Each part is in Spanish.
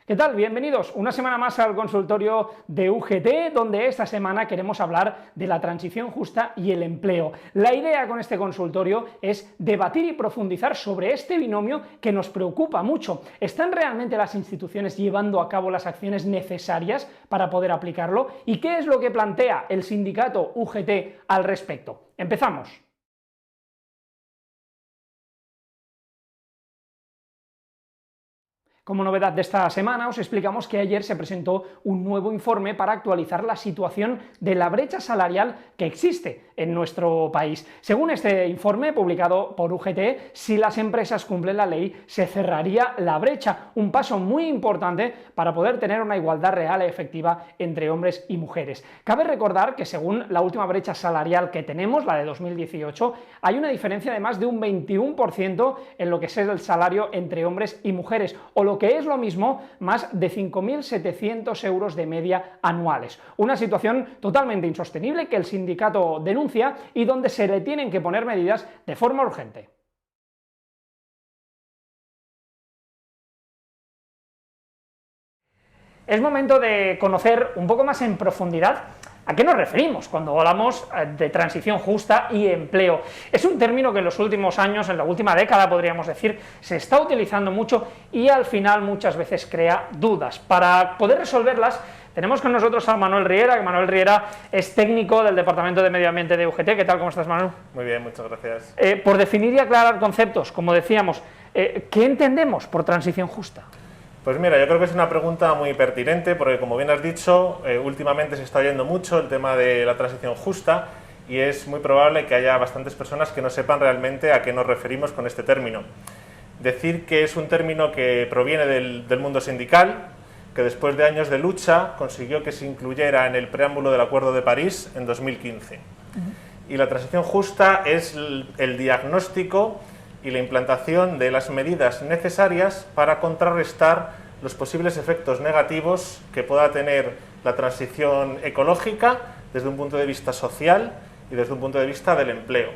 ¿Qué tal? Bienvenidos una semana más al consultorio de UGT, donde esta semana queremos hablar de la transición justa y el empleo. La idea con este consultorio es debatir y profundizar sobre este binomio que nos preocupa mucho. ¿Están realmente las instituciones llevando a cabo las acciones necesarias para poder aplicarlo? ¿Y qué es lo que plantea el sindicato UGT al respecto? Empezamos. Como novedad de esta semana, os explicamos que ayer se presentó un nuevo informe para actualizar la situación de la brecha salarial que existe en nuestro país. Según este informe publicado por UGT, si las empresas cumplen la ley, se cerraría la brecha, un paso muy importante para poder tener una igualdad real y efectiva entre hombres y mujeres. Cabe recordar que según la última brecha salarial que tenemos, la de 2018, hay una diferencia de más de un 21% en lo que es el salario entre hombres y mujeres, o lo que es lo mismo, más de 5.700 euros de media anuales. Una situación totalmente insostenible que el sindicato denuncia y donde se le tienen que poner medidas de forma urgente. Es momento de conocer un poco más en profundidad ¿a qué nos referimos cuando hablamos de transición justa y empleo? Es un término que en los últimos años, en la última década podríamos decir, se está utilizando mucho y al final muchas veces crea dudas. Para poder resolverlas tenemos con nosotros a Manuel Riera, que Manuel Riera es técnico del Departamento de Medio Ambiente de UGT. ¿Qué tal? ¿Cómo estás, Manuel? Muy bien, muchas gracias. Por definir y aclarar conceptos, como decíamos, ¿qué entendemos por transición justa? Pues mira, yo creo que es una pregunta muy pertinente porque, como bien has dicho, últimamente se está oyendo mucho el tema de la transición justa y es muy probable que haya bastantes personas que no sepan realmente a qué nos referimos con este término. Decir que es un término que proviene del mundo sindical, que después de años de lucha consiguió que se incluyera en el preámbulo del Acuerdo de París en 2015. Y la transición justa es el diagnóstico y la implantación de las medidas necesarias para contrarrestar los posibles efectos negativos que pueda tener la transición ecológica desde un punto de vista social y desde un punto de vista del empleo.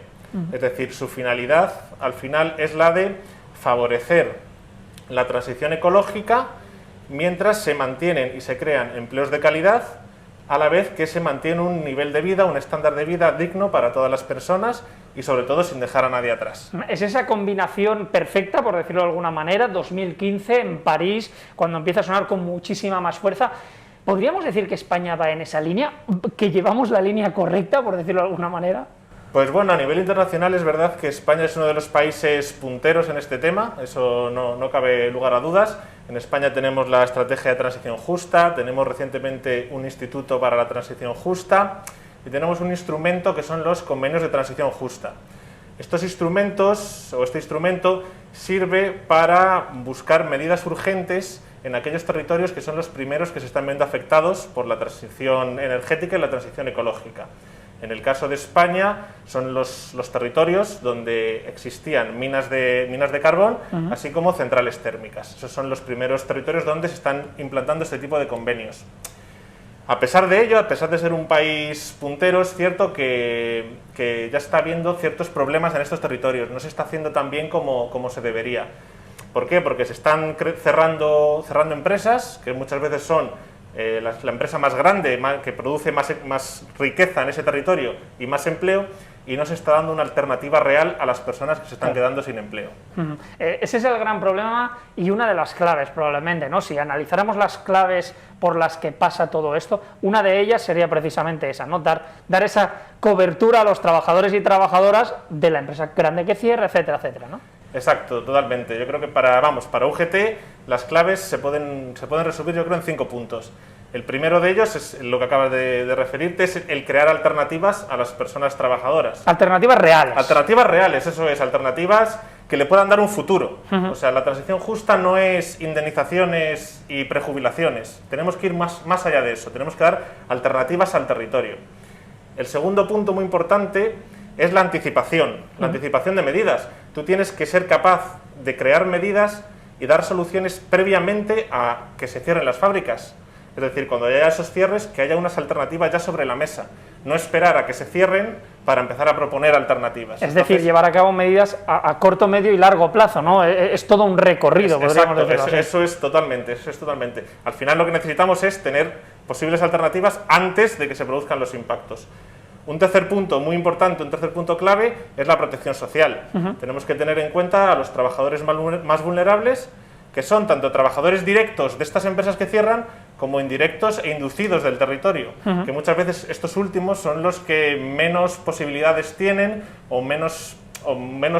Es decir, su finalidad al final es la de favorecer la transición ecológica mientras se mantienen y se crean empleos de calidad, a la vez que se mantiene un nivel de vida, un estándar de vida digno para todas las personas y sobre todo sin dejar a nadie atrás. Es esa combinación perfecta, por decirlo de alguna manera, 2015 en París, cuando empieza a sonar con muchísima más fuerza. ¿Podríamos decir que España va en esa línea? ¿Que llevamos la línea correcta, por decirlo de alguna manera? Pues bueno, a nivel internacional es verdad que España es uno de los países punteros en este tema, eso no cabe lugar a dudas. En España tenemos la estrategia de transición justa, tenemos recientemente un instituto para la transición justa y tenemos un instrumento que son los convenios de transición justa. Estos instrumentos, o este instrumento, sirve para buscar medidas urgentes en aquellos territorios que son los primeros que se están viendo afectados por la transición energética y la transición ecológica. En el caso de España son los territorios donde existían minas de carbón, así como centrales térmicas. Esos son los primeros territorios donde se están implantando este tipo de convenios. A pesar de ello, a pesar de ser un país puntero, es cierto que ya está habiendo ciertos problemas en estos territorios. No se está haciendo tan bien como se debería. ¿Por qué? Porque se están cerrando empresas, que muchas veces son la empresa más grande, que produce más riqueza en ese territorio y más empleo, y no se está dando una alternativa real a las personas que se están quedando sin empleo. Ese es el gran problema y una de las claves probablemente, ¿no? Si analizáramos las claves por las que pasa todo esto, una de ellas sería precisamente esa, ¿no? Dar esa cobertura a los trabajadores y trabajadoras de la empresa grande que cierra, etcétera, etcétera, ¿no? Exacto, totalmente. Yo creo que para UGT las claves se pueden resumir, yo creo, en 5 puntos. El primero de ellos es lo que acabas de referirte, es el crear alternativas a las personas trabajadoras. Alternativas reales. Alternativas reales, eso es, alternativas que le puedan dar un futuro. O sea, la transición justa no es indemnizaciones y prejubilaciones. Tenemos que ir más allá de eso, tenemos que dar alternativas al territorio. El segundo punto muy importante es la anticipación de medidas. Tú tienes que ser capaz de crear medidas y dar soluciones previamente a que se cierren las fábricas. Es decir, cuando haya esos cierres, que haya unas alternativas ya sobre la mesa. no esperar a que se cierren para empezar a proponer alternativas. Es decir, llevar a cabo medidas a corto, medio y largo plazo, ¿no? Es todo un recorrido, podríamos decirlo. Eso es totalmente. Al final lo que necesitamos es tener posibles alternativas antes de que se produzcan los impactos. Un tercer punto muy importante, un tercer punto clave, es la protección social. Tenemos que tener en cuenta a los trabajadores más vulnerables, que son tanto trabajadores directos de estas empresas que cierran, como indirectos e inducidos del territorio, que muchas veces estos últimos son los que menos posibilidades tienen o menos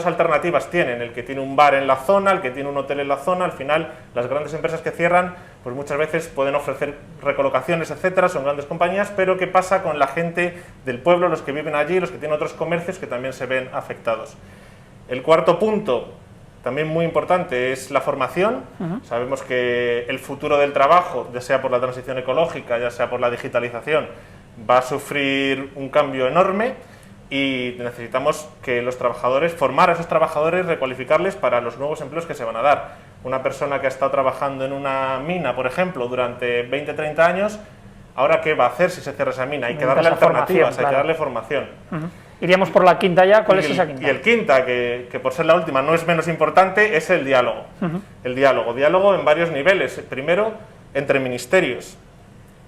alternativas tienen. El que tiene un bar en la zona, el que tiene un hotel en la zona, al final las grandes empresas que cierran pues muchas veces pueden ofrecer recolocaciones, etcétera, son grandes compañías, pero ¿qué pasa con la gente del pueblo, los que viven allí, los que tienen otros comercios que también se ven afectados? El cuarto punto, también muy importante, es la formación. Sabemos que el futuro del trabajo, ya sea por la transición ecológica, ya sea por la digitalización, va a sufrir un cambio enorme y necesitamos que los trabajadores, formar a esos trabajadores, recualificarles para los nuevos empleos que se van a dar. Una persona que ha estado trabajando en una mina, por ejemplo, durante 20-30 años, ¿ahora qué va a hacer si se cierra esa mina? Hay que darle alternativas, hay que darle formación. Iríamos por la quinta ya. ¿Cuál es esa quinta? Y el quinta, que por ser la última no es menos importante, es el diálogo. El diálogo en varios niveles. Primero, entre ministerios.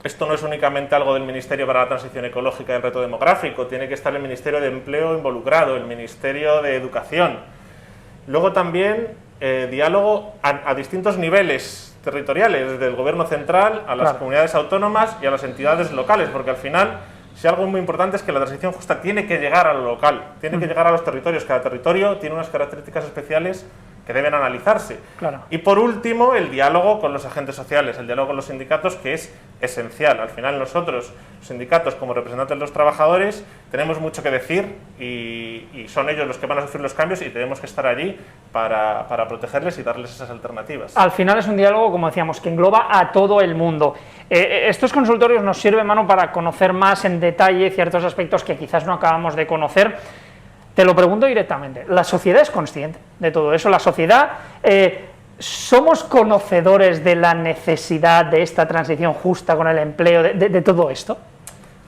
Esto no es únicamente algo del Ministerio para la Transición Ecológica y el Reto Demográfico, tiene que estar el Ministerio de Empleo involucrado, el Ministerio de Educación. Luego también diálogo a distintos niveles territoriales, desde el Gobierno central a las comunidades autónomas y a las entidades locales, porque al final, si algo muy importante es que la transición justa tiene que llegar a lo local, tiene que llegar a los territorios. Cada territorio tiene unas características especiales que deben analizarse. Y por último, el diálogo con los agentes sociales, el diálogo con los sindicatos, que es esencial. Al final nosotros, los sindicatos, como representantes de los trabajadores, tenemos mucho que decir y son ellos los que van a sufrir los cambios y tenemos que estar allí para protegerles y darles esas alternativas. Al final es un diálogo, como decíamos, que engloba a todo el mundo. Estos consultorios nos sirven, Manu, para conocer más en detalle ciertos aspectos que quizás no acabamos de conocer. Te lo pregunto directamente, ¿la sociedad es consciente de todo eso? ¿La sociedad, somos conocedores de la necesidad de esta transición justa con el empleo, de todo esto?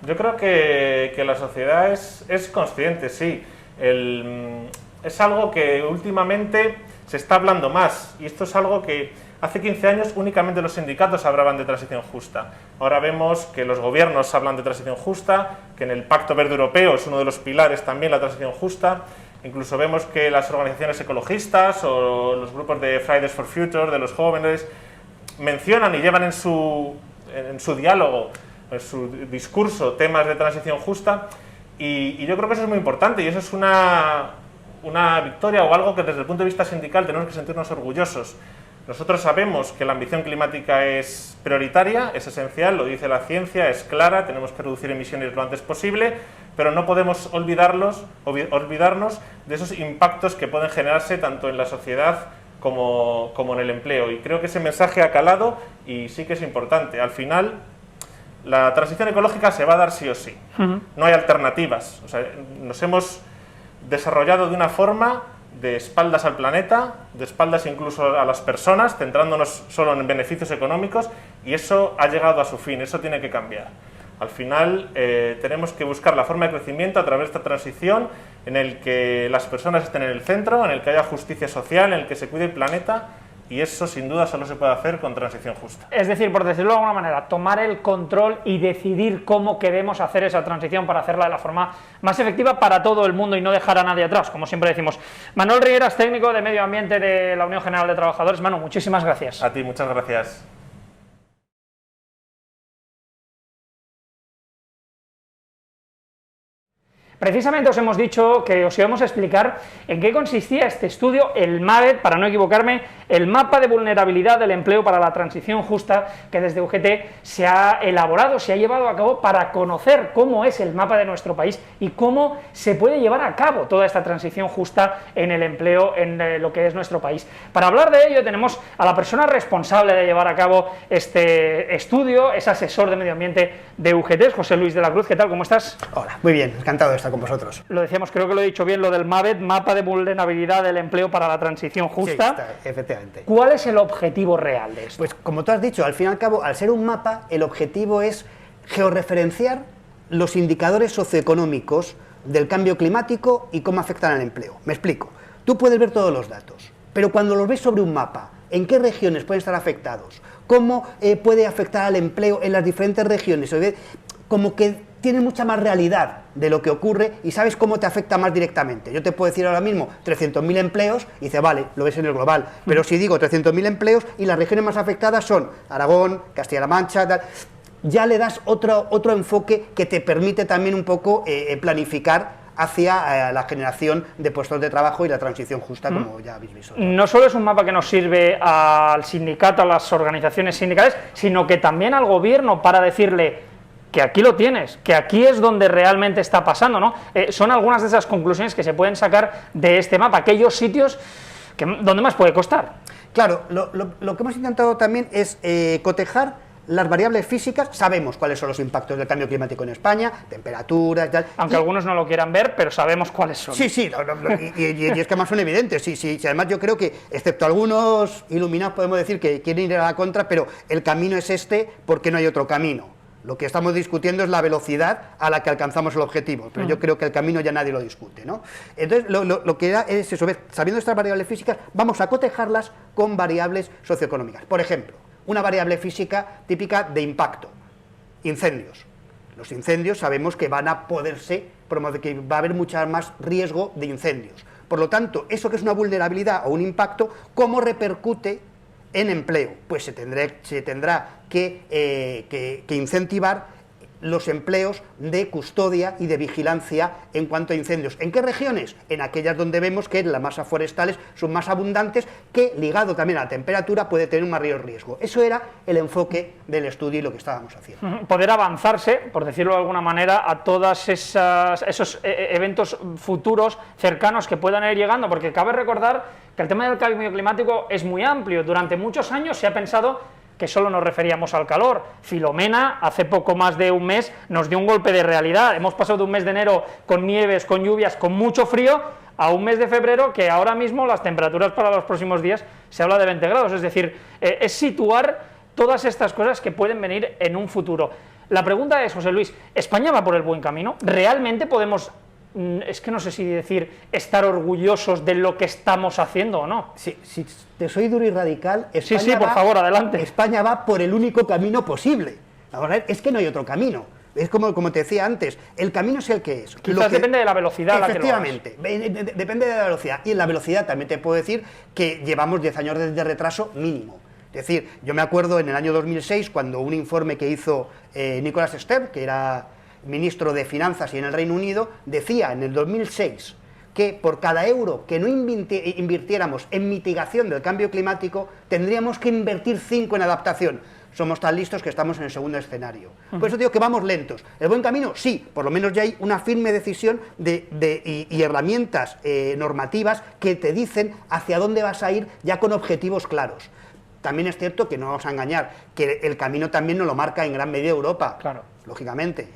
Yo creo que la sociedad es consciente, sí. Es algo que últimamente se está hablando más, y esto es algo que hace 15 años únicamente los sindicatos hablaban de transición justa. Ahora vemos que los gobiernos hablan de transición justa, que en el Pacto Verde Europeo es uno de los pilares también la transición justa. Incluso vemos que las organizaciones ecologistas o los grupos de Fridays for Future, de los jóvenes, mencionan y llevan en su diálogo, en su discurso, temas de transición justa. Y yo creo que eso es muy importante y eso es una victoria o algo que desde el punto de vista sindical tenemos que sentirnos orgullosos. Nosotros sabemos que la ambición climática es prioritaria, es esencial, lo dice la ciencia, es clara, tenemos que reducir emisiones lo antes posible, pero no podemos olvidarnos de esos impactos que pueden generarse tanto en la sociedad como en el empleo. Y creo que ese mensaje ha calado y sí que es importante. Al final, la transición ecológica se va a dar sí o sí. No hay alternativas. O sea, nos hemos desarrollado de una forma de espaldas al planeta, de espaldas incluso a las personas, centrándonos solo en beneficios económicos, y eso ha llegado a su fin, eso tiene que cambiar. Al final tenemos que buscar la forma de crecimiento a través de esta transición en el que las personas estén en el centro, en el que haya justicia social, en el que se cuide el planeta, y eso sin duda solo se puede hacer con transición justa. Es decir, por decirlo de alguna manera, tomar el control y decidir cómo queremos hacer esa transición para hacerla de la forma más efectiva para todo el mundo y no dejar a nadie atrás, como siempre decimos. Manuel Rigueras, técnico de Medio Ambiente de la Unión General de Trabajadores. Manu, muchísimas gracias. A ti, muchas gracias. Precisamente os hemos dicho que os íbamos a explicar en qué consistía este estudio, el MAVET, para no equivocarme, el Mapa de Vulnerabilidad del Empleo para la Transición Justa, que desde UGT se ha elaborado, se ha llevado a cabo para conocer cómo es el mapa de nuestro país y cómo se puede llevar a cabo toda esta transición justa en el empleo en lo que es nuestro país. Para hablar de ello tenemos a la persona responsable de llevar a cabo este estudio, es asesor de medio ambiente de UGT, José Luis de la Cruz. ¿Qué tal? ¿Cómo estás? Hola, muy bien, encantado de estar con vosotros. Lo decíamos, creo que lo he dicho bien, lo del MAVET, Mapa de Vulnerabilidad del Empleo para la Transición Justa. Sí, efectivamente. ¿Cuál es el objetivo real de esto? Pues como tú has dicho, al fin y al cabo, al ser un mapa, el objetivo es georreferenciar los indicadores socioeconómicos del cambio climático y cómo afectan al empleo. Me explico. Tú puedes ver todos los datos, pero cuando los ves sobre un mapa, en qué regiones pueden estar afectados, cómo puede afectar al empleo en las diferentes regiones, como que tienes mucha más realidad de lo que ocurre y sabes cómo te afecta más directamente. Yo te puedo decir ahora mismo 300.000 empleos y dices, vale, lo ves en el global, pero si digo 300.000 empleos y las regiones más afectadas son Aragón, Castilla-La Mancha, tal, ya le das otro enfoque que te permite también un poco planificar hacia la generación de puestos de trabajo y la transición justa, como ya habéis visto. No solo es un mapa que nos sirve al sindicato, a las organizaciones sindicales, sino que también al gobierno para decirle que aquí lo tienes, que aquí es donde realmente está pasando, ¿no? Son algunas de esas conclusiones que se pueden sacar de este mapa, aquellos sitios donde más puede costar. Claro, lo que hemos intentado también es cotejar las variables físicas. Sabemos cuáles son los impactos del cambio climático en España, temperaturas, tal. Aunque algunos no lo quieran ver, pero sabemos cuáles son. Sí, y es que además son evidentes. Sí, además yo creo que, excepto algunos iluminados, podemos decir que quieren ir a la contra, pero el camino es este porque no hay otro camino. Lo que estamos discutiendo es la velocidad a la que alcanzamos el objetivo, pero yo creo que el camino ya nadie lo discute, ¿no? Entonces, lo que es eso, sabiendo estas variables físicas, vamos a cotejarlas con variables socioeconómicas. Por ejemplo, una variable física típica de impacto, incendios. Los incendios sabemos que van a poderse, que va a haber mucho más riesgo de incendios. Por lo tanto, eso que es una vulnerabilidad o un impacto, ¿cómo repercute en empleo? Pues se tendrá que incentivar los empleos de custodia y de vigilancia en cuanto a incendios. ¿En qué regiones? En aquellas donde vemos que las masas forestales son más abundantes, que ligado también a la temperatura puede tener un mayor riesgo. Eso era el enfoque del estudio y lo que estábamos haciendo. Poder avanzarse, por decirlo de alguna manera, a todos esos eventos futuros cercanos que puedan ir llegando, porque cabe recordar que el tema del cambio climático es muy amplio. Durante muchos años se ha pensado que solo nos referíamos al calor. Filomena, hace poco más de un mes, nos dio un golpe de realidad. Hemos pasado de un mes de enero con nieves, con lluvias, con mucho frío, a un mes de febrero que ahora mismo las temperaturas para los próximos días se habla de 20 grados. Es decir, es situar todas estas cosas que pueden venir en un futuro. La pregunta es, José Luis, ¿España va por el buen camino? ¿Realmente podemos, es que no sé si decir, estar orgullosos de lo que estamos haciendo o no? Si te soy duro y radical, España sí, por favor, adelante. España va por el único camino posible. Ahora, es que no hay otro camino. Es como te decía antes, el camino es el que es. Quizás depende de la velocidad. Efectivamente, depende de la velocidad. Y en la velocidad también te puedo decir que llevamos 10 años de retraso mínimo. Es decir, yo me acuerdo en el año 2006, cuando un informe que hizo Nicholas Stern, que era ministro de Finanzas y en el Reino Unido, decía en el 2006 que por cada euro que no invirtiéramos en mitigación del cambio climático, tendríamos que invertir 5 en adaptación. Somos tan listos que estamos en el segundo escenario. Por eso digo que vamos lentos. ¿El buen camino? Sí, por lo menos ya hay una firme decisión y herramientas normativas que te dicen hacia dónde vas a ir ya con objetivos claros. También es cierto que no vamos a engañar, que el camino también nos lo marca en gran medida Europa, claro, lógicamente,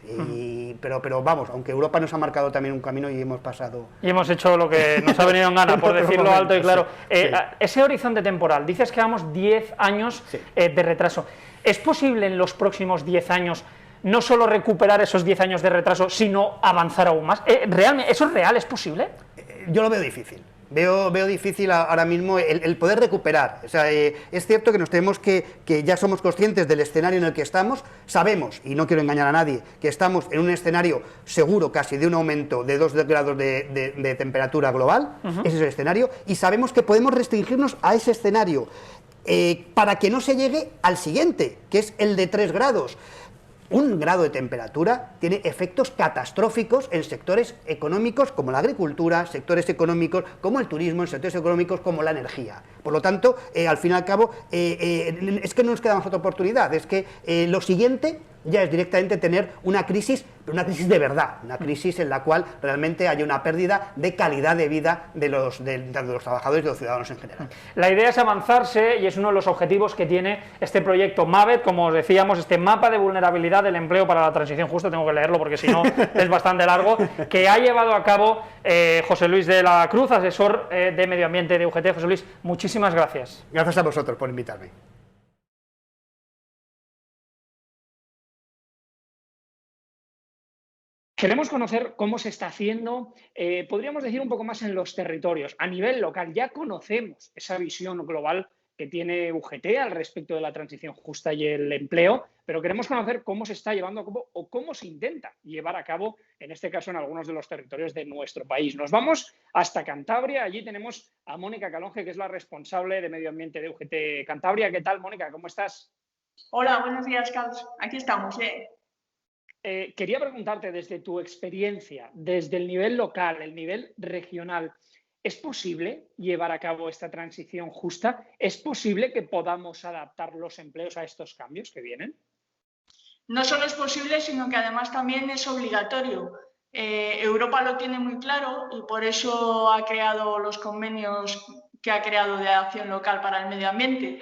pero vamos, aunque Europa nos ha marcado también un camino y hemos pasado... Y hemos hecho lo que nos ha venido en gana, por decirlo alto y claro. Sí. Ese horizonte temporal, dices que vamos 10 años de retraso. ¿Es posible en los próximos 10 años no solo recuperar esos 10 años de retraso, sino avanzar aún más? ¿Realmente eso es real? ¿Es posible? Yo lo veo difícil. Veo difícil ahora mismo el poder recuperar. O sea, es cierto que nos tenemos que ya somos conscientes del escenario en el que estamos, sabemos, y no quiero engañar a nadie, que estamos en un escenario seguro casi de un aumento de 2 grados de temperatura global, ese es el escenario, y sabemos que podemos restringirnos a ese escenario para que no se llegue al siguiente, que es el de 3 grados. 1 grado de temperatura tiene efectos catastróficos en sectores económicos como la agricultura, sectores económicos como el turismo, en sectores económicos como la energía. Por lo tanto, al fin y al cabo, es que no nos queda más otra oportunidad, es que lo siguiente ya es directamente tener una crisis, pero una crisis de verdad, una crisis en la cual realmente haya una pérdida de calidad de vida de los trabajadores y de los ciudadanos en general. La idea es avanzarse y es uno de los objetivos que tiene este proyecto MAVET, como os decíamos, este mapa de vulnerabilidad del empleo para la transición justa, tengo que leerlo porque si no es bastante largo, que ha llevado a cabo José Luis de la Cruz, asesor de medio ambiente de UGT. José Luis, muchísimas gracias. Gracias a vosotros por invitarme. Queremos conocer cómo se está haciendo, podríamos decir un poco más en los territorios. A nivel local ya conocemos esa visión global que tiene UGT al respecto de la transición justa y el empleo, pero queremos conocer cómo se está llevando a cabo o cómo se intenta llevar a cabo, en este caso en algunos de los territorios de nuestro país. Nos vamos hasta Cantabria, allí tenemos a Mónica Calonge, que es la responsable de Medio Ambiente de UGT Cantabria. ¿Qué tal, Mónica? ¿Cómo estás? Hola, buenos días, Carlos. Aquí estamos. Quería preguntarte desde tu experiencia, desde el nivel local, el nivel regional, ¿es posible llevar a cabo esta transición justa? ¿Es posible que podamos adaptar los empleos a estos cambios que vienen? No solo es posible, sino que además también es obligatorio. Europa lo tiene muy claro y por eso ha creado los convenios que ha creado de acción local para el medio ambiente.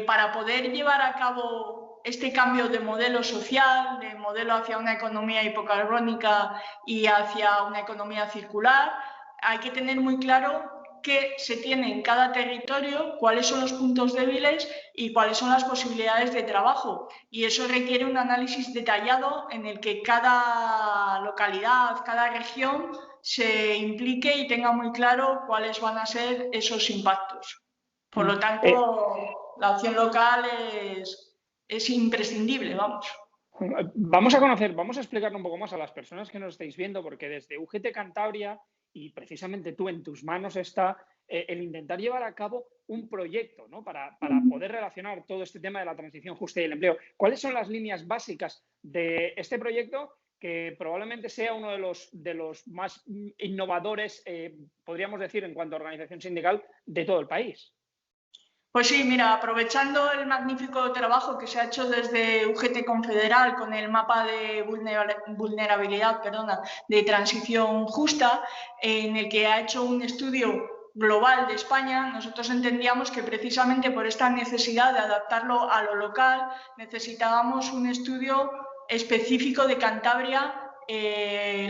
Para poder llevar a cabo este cambio de modelo social, de modelo hacia una economía hipocarbónica y hacia una economía circular, hay que tener muy claro qué se tiene en cada territorio, cuáles son los puntos débiles y cuáles son las posibilidades de trabajo. Y eso requiere un análisis detallado en el que cada localidad, cada región se implique y tenga muy claro cuáles van a ser esos impactos. Por lo tanto, la acción local es imprescindible, vamos. Vamos a explicarlo un poco más a las personas que nos estáis viendo, porque desde UGT Cantabria, y precisamente tú en tus manos está el intentar llevar a cabo un proyecto, ¿no? Para poder relacionar todo este tema de la transición justa y el empleo. ¿Cuáles son las líneas básicas de este proyecto que probablemente sea uno de los más innovadores, podríamos decir, en cuanto a organización sindical de todo el país? Pues sí, mira, aprovechando el magnífico trabajo que se ha hecho desde UGT Confederal con el mapa de vulnerabilidad, de transición justa, en el que ha hecho un estudio global de España, nosotros entendíamos que precisamente por esta necesidad de adaptarlo a lo local, necesitábamos un estudio específico de Cantabria,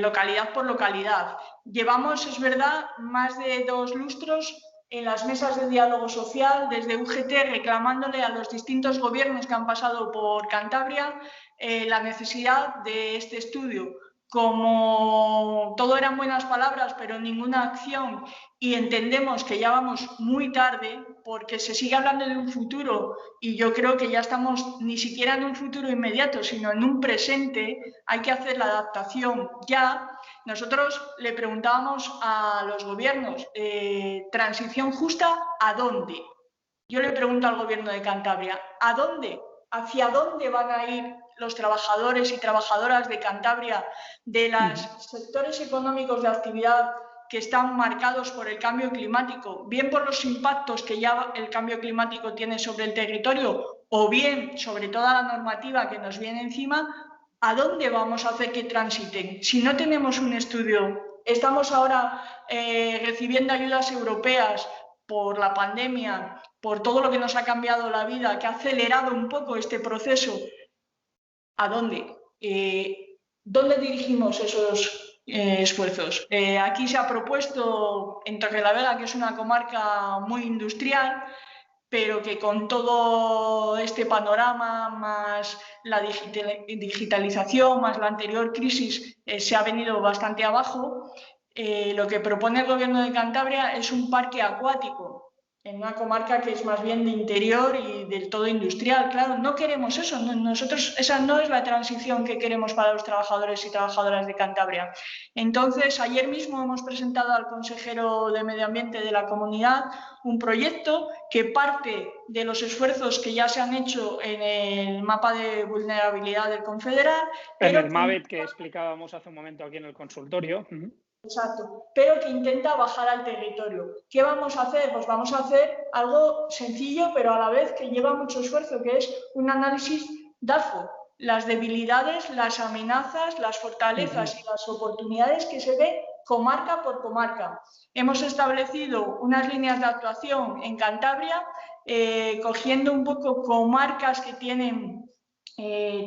localidad por localidad. Llevamos, es verdad, más de 2 lustros en las mesas de diálogo social desde UGT reclamándole a los distintos gobiernos que han pasado por Cantabria la necesidad de este estudio. Como todo eran buenas palabras pero ninguna acción y entendemos que ya vamos muy tarde porque se sigue hablando de un futuro y yo creo que ya estamos ni siquiera en un futuro inmediato sino en un presente, hay que hacer la adaptación ya. Nosotros le preguntábamos a los gobiernos, ¿transición justa a dónde? Yo le pregunto al gobierno de Cantabria, ¿a dónde? ¿Hacia dónde van a ir los trabajadores y trabajadoras de Cantabria de los sectores económicos de actividad que están marcados por el cambio climático, bien por los impactos que ya el cambio climático tiene sobre el territorio o bien sobre toda la normativa que nos viene encima? ¿A dónde vamos a hacer que transiten? Si no tenemos un estudio, estamos ahora recibiendo ayudas europeas por la pandemia, por todo lo que nos ha cambiado la vida, que ha acelerado un poco este proceso. ¿A dónde? ¿Dónde dirigimos esos esfuerzos? Aquí se ha propuesto en Torrelavega, que es una comarca muy industrial, pero que con todo este panorama, más la digitalización, más la anterior crisis, se ha venido bastante abajo. Lo que propone el Gobierno de Cantabria es un parque acuático en una comarca que es más bien de interior y del todo industrial. Claro, no queremos eso. Nosotros, esa no es la transición que queremos para los trabajadores y trabajadoras de Cantabria. Entonces, ayer mismo hemos presentado al consejero de Medio Ambiente de la comunidad un proyecto que parte de los esfuerzos que ya se han hecho en el mapa de vulnerabilidad del Confederal. En el MAVET que explicábamos hace un momento aquí en el consultorio. Exacto, pero que intenta bajar al territorio. ¿Qué vamos a hacer? Pues vamos a hacer algo sencillo, pero a la vez que lleva mucho esfuerzo, que es un análisis DAFO, las debilidades, las amenazas, las fortalezas y las oportunidades que se ve comarca por comarca. Hemos establecido unas líneas de actuación en Cantabria, cogiendo un poco comarcas que tienen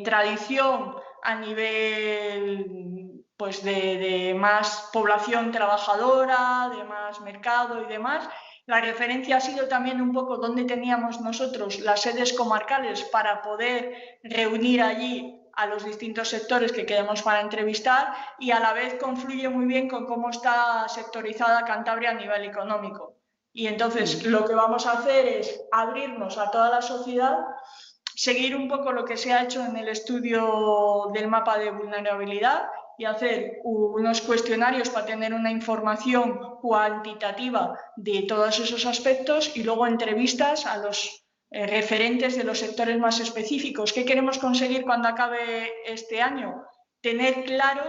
tradición a nivel pues de más población trabajadora, de más mercado y demás. La referencia ha sido también un poco dónde teníamos nosotros las sedes comarcales para poder reunir allí a los distintos sectores que queremos para entrevistar y a la vez confluye muy bien con cómo está sectorizada Cantabria a nivel económico. Y entonces lo que vamos a hacer es abrirnos a toda la sociedad, seguir un poco lo que se ha hecho en el estudio del mapa de vulnerabilidad y hacer unos cuestionarios para tener una información cuantitativa de todos esos aspectos y luego entrevistas a los referentes de los sectores más específicos. ¿Qué queremos conseguir cuando acabe este año? Tener claro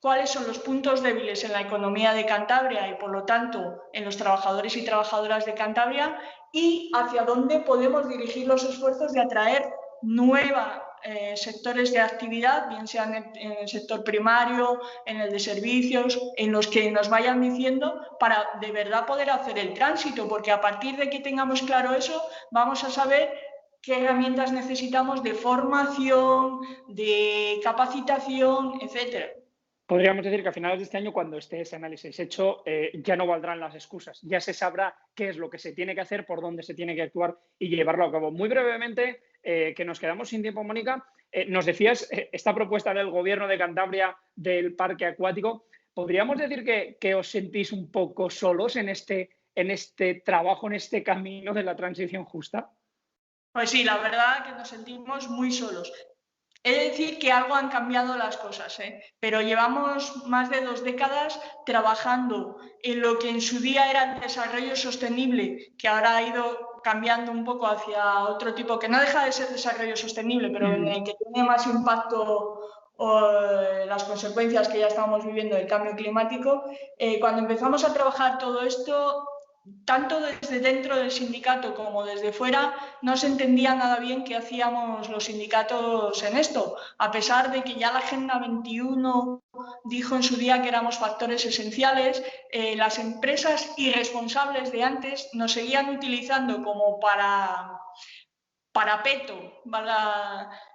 cuáles son los puntos débiles en la economía de Cantabria y, por lo tanto, en los trabajadores y trabajadoras de Cantabria y hacia dónde podemos dirigir los esfuerzos de atraer nuevos sectores de actividad, bien sean en el sector primario, en el de servicios, en los que nos vayan diciendo para de verdad poder hacer el tránsito, porque a partir de que tengamos claro eso, vamos a saber qué herramientas necesitamos de formación, de capacitación, etcétera. Podríamos decir que a finales de este año, cuando esté ese análisis hecho, ya no valdrán las excusas, ya se sabrá qué es lo que se tiene que hacer, por dónde se tiene que actuar y llevarlo a cabo. Muy brevemente, que nos quedamos sin tiempo, Mónica, nos decías esta propuesta del Gobierno de Cantabria del parque acuático. ¿Podríamos decir que os sentís un poco solos en este trabajo, en este camino de la transición justa? Pues sí, la verdad que nos sentimos muy solos. He de decir que algo han cambiado las cosas, pero llevamos más de 2 décadas trabajando en lo que en su día era el desarrollo sostenible, que ahora ha ido cambiando un poco hacia otro tipo, que no deja de ser desarrollo sostenible, pero en el que tiene más impacto las consecuencias que ya estamos viviendo del cambio climático. Cuando empezamos a trabajar todo esto, tanto desde dentro del sindicato como desde fuera, no se entendía nada bien qué hacíamos los sindicatos en esto, a pesar de que ya la Agenda 21 dijo en su día que éramos factores esenciales. Las empresas irresponsables de antes nos seguían utilizando como parapeto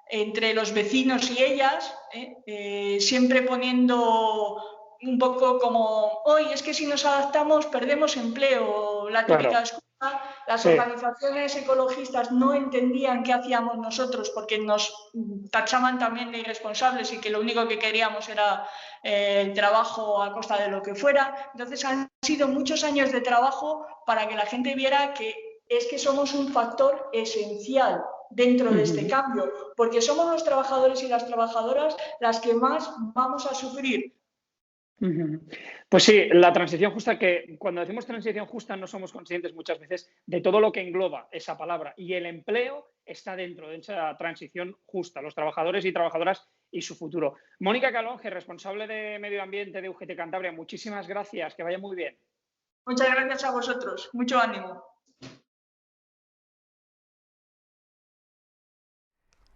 entre los vecinos y ellas, siempre poniendo un poco como, hoy es que si nos adaptamos perdemos empleo, la típica excusa. Las organizaciones ecologistas no entendían qué hacíamos nosotros porque nos tachaban también de irresponsables y que lo único que queríamos era el trabajo a costa de lo que fuera. Entonces han sido muchos años de trabajo para que la gente viera que es que somos un factor esencial dentro de este cambio, porque somos los trabajadores y las trabajadoras las que más vamos a sufrir. Pues sí, la transición justa, que cuando decimos transición justa no somos conscientes muchas veces de todo lo que engloba esa palabra, y el empleo está dentro de esa transición justa, los trabajadores y trabajadoras y su futuro. Mónica Calonge, responsable de Medio Ambiente de UGT Cantabria, muchísimas gracias, que vaya muy bien. Muchas gracias a vosotros, mucho ánimo.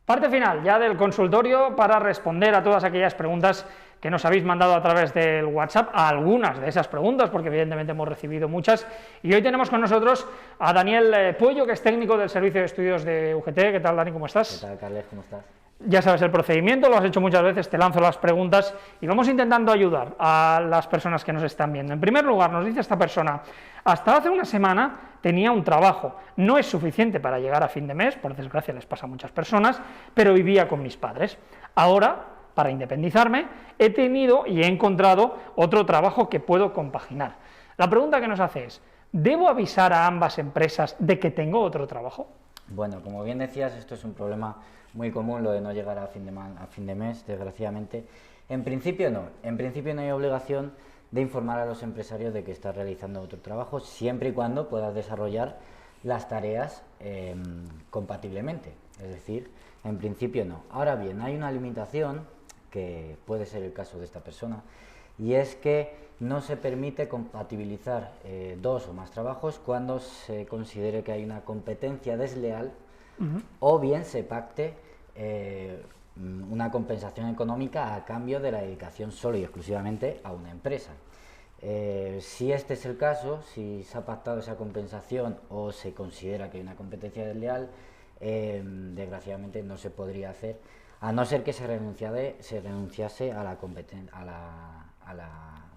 Parte final ya del consultorio para responder a todas aquellas preguntas que nos habéis mandado a través del WhatsApp, a algunas de esas preguntas, porque evidentemente hemos recibido muchas. Y hoy tenemos con nosotros a Daniel Puello, que es técnico del Servicio de Estudios de UGT. ¿Qué tal, Dani? ¿Cómo estás? ¿Qué tal, Carles? ¿Cómo estás? Ya sabes el procedimiento, lo has hecho muchas veces, te lanzo las preguntas y vamos intentando ayudar a las personas que nos están viendo. En primer lugar, nos dice esta persona: hasta hace una semana tenía un trabajo, no es suficiente para llegar a fin de mes, por desgracia les pasa a muchas personas, pero vivía con mis padres. Ahora, para independizarme, he tenido y he encontrado otro trabajo que puedo compaginar. La pregunta que nos hace es: ¿debo avisar a ambas empresas de que tengo otro trabajo? Bueno, como bien decías, esto es un problema muy común, lo de no llegar a fin de mes, desgraciadamente. En principio no hay obligación de informar a los empresarios de que estás realizando otro trabajo, siempre y cuando puedas desarrollar las tareas compatiblemente, es decir, en principio no. Ahora bien, hay una limitación, que puede ser el caso de esta persona, y es que no se permite compatibilizar 2 o más trabajos cuando se considere que hay una competencia desleal o bien se pacte una compensación económica a cambio de la dedicación solo y exclusivamente a una empresa. Si este es el caso, si se ha pactado esa compensación o se considera que hay una competencia desleal, desgraciadamente no se podría hacer, a no ser que se renunciase a la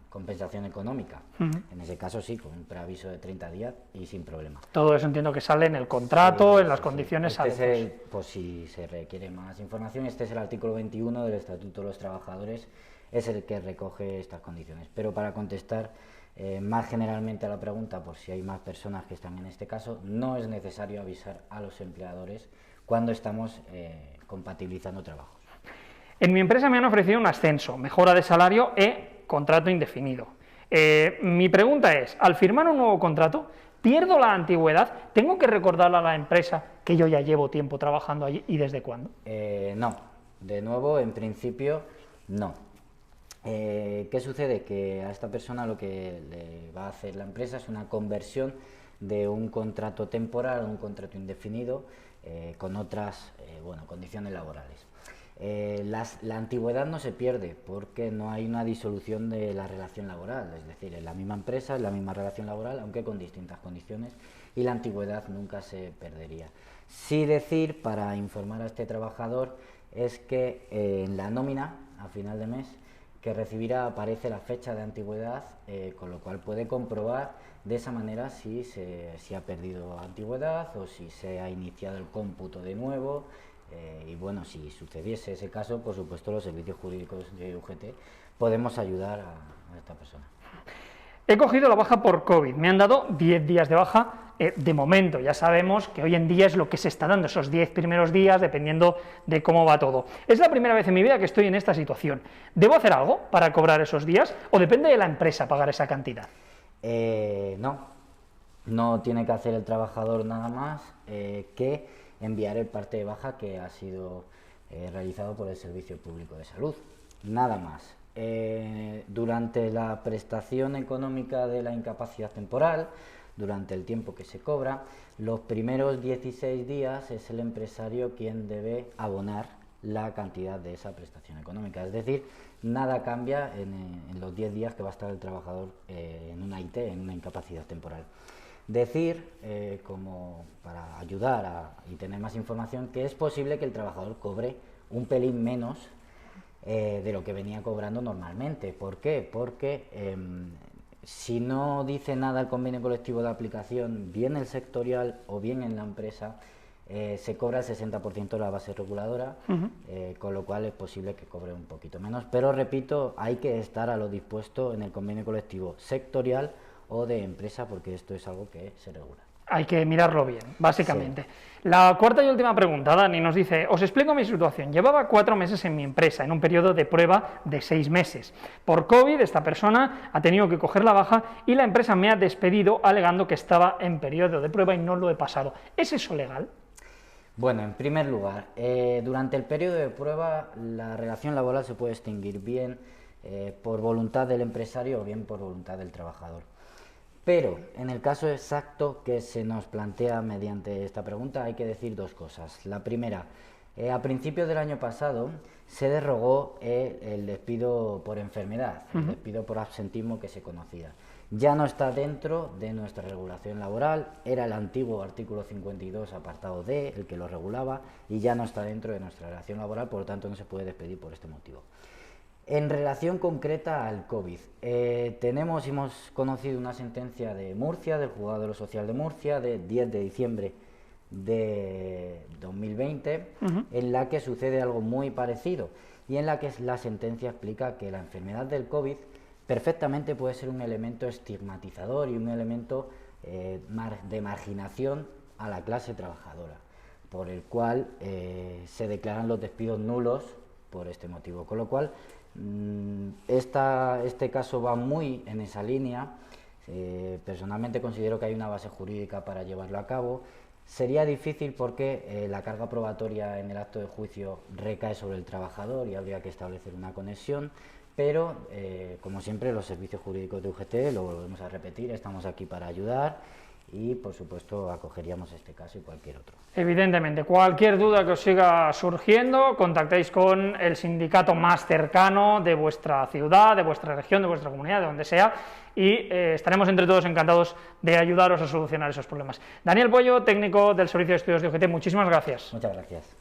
compensación económica. En ese caso sí, con un preaviso de 30 días y sin problema. Todo eso entiendo que sale en el contrato, Sí, en las sí, condiciones sí. Este adecuadas. es pues si se requiere más información, este es el artículo 21 del Estatuto de los Trabajadores, es el que recoge estas condiciones. Pero para contestar más generalmente a la pregunta, por si hay más personas que están en este caso, no es necesario avisar a los empleadores cuando estamos compatibilizando trabajos. En mi empresa me han ofrecido un ascenso, mejora de salario e contrato indefinido. Mi pregunta es, al firmar un nuevo contrato, ¿pierdo la antigüedad? ¿Tengo que recordarle a la empresa que yo ya llevo tiempo trabajando allí y desde cuándo? No, de nuevo, en principio, no. ¿Qué sucede? Que a esta persona lo que le va a hacer la empresa es una conversión de un contrato temporal a un contrato indefinido con otras condiciones laborales. La antigüedad no se pierde porque no hay una disolución de la relación laboral, es decir, en la misma empresa, en la misma relación laboral, aunque con distintas condiciones, y la antigüedad nunca se perdería. Sí decir, para informar a este trabajador, es que en la nómina, a final de mes, que recibirá aparece la fecha de antigüedad, con lo cual puede comprobar de esa manera si ha perdido antigüedad o si se ha iniciado el cómputo de nuevo. Y bueno, si sucediese ese caso, por supuesto los servicios jurídicos de UGT podemos ayudar a esta persona. He cogido la baja por COVID, me han dado 10 días de baja de momento. Ya sabemos que hoy en día es lo que se está dando, esos 10 primeros días, dependiendo de cómo va todo. Es la primera vez en mi vida que estoy en esta situación. ¿Debo hacer algo para cobrar esos días o depende de la empresa pagar esa cantidad? No tiene que hacer el trabajador nada más que enviar el parte de baja que ha sido realizado por el Servicio Público de Salud. Nada más. Durante la prestación económica de la incapacidad temporal, durante el tiempo que se cobra, los primeros 16 días es el empresario quien debe abonar la cantidad de esa prestación económica. Es decir, nada cambia en los 10 días que va a estar el trabajador en una IT, en una incapacidad temporal. Decir, como para ayudar y tener más información, que es posible que el trabajador cobre un pelín menos de lo que venía cobrando normalmente. ¿Por qué? Porque si no dice nada el convenio colectivo de aplicación, bien el sectorial o bien en la empresa, se cobra el 60% de la base reguladora, con lo cual es posible que cobre un poquito menos. Pero repito, hay que estar a lo dispuesto en el convenio colectivo sectorial o de empresa, porque esto es algo que se regula. Hay que mirarlo bien, básicamente. Sí. La cuarta y última pregunta, Dani, nos dice, os explico mi situación. Llevaba 4 meses en mi empresa, en un periodo de prueba de 6 meses. Por COVID, esta persona ha tenido que coger la baja y la empresa me ha despedido alegando que estaba en periodo de prueba y no lo he pasado. ¿Es eso legal? Bueno, en primer lugar, durante el periodo de prueba la relación laboral se puede extinguir bien por voluntad del empresario o bien por voluntad del trabajador. Pero en el caso exacto que se nos plantea mediante esta pregunta hay que decir dos cosas. La primera, a principios del año pasado se derogó el despido por enfermedad, el despido por absentismo que se conocía. Ya no está dentro de nuestra regulación laboral, era el antiguo artículo 52 apartado D el que lo regulaba y ya no está dentro de nuestra relación laboral, por lo tanto no se puede despedir por este motivo. En relación concreta al COVID, hemos conocido una sentencia de Murcia, del Juzgado de lo Social de Murcia, de 10 de diciembre de 2020, en la que sucede algo muy parecido y en la que la sentencia explica que la enfermedad del COVID perfectamente puede ser un elemento estigmatizador y un elemento de marginación a la clase trabajadora, por el cual se declaran los despidos nulos por este motivo, con lo cual este caso va muy en esa línea. Personalmente considero que hay una base jurídica para llevarlo a cabo. Sería difícil porque la carga probatoria en el acto de juicio recae sobre el trabajador y habría que establecer una conexión, pero como siempre los servicios jurídicos de UGT, lo volvemos a repetir, estamos aquí para ayudar y por supuesto acogeríamos este caso y cualquier otro. Evidentemente, cualquier duda que os siga surgiendo, contactáis con el sindicato más cercano de vuestra ciudad, de vuestra región, de vuestra comunidad, de donde sea, y estaremos entre todos encantados de ayudaros a solucionar esos problemas. Daniel Pollo, técnico del Servicio de Estudios de UGT, muchísimas gracias. Muchas gracias.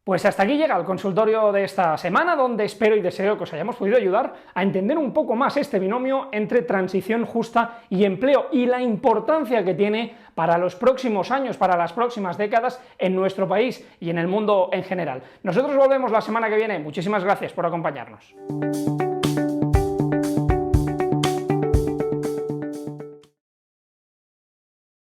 Pues hasta aquí llega el consultorio de esta semana, donde espero y deseo que os hayamos podido ayudar a entender un poco más este binomio entre transición justa y empleo y la importancia que tiene para los próximos años, para las próximas décadas en nuestro país y en el mundo en general. Nosotros volvemos la semana que viene. Muchísimas gracias por acompañarnos.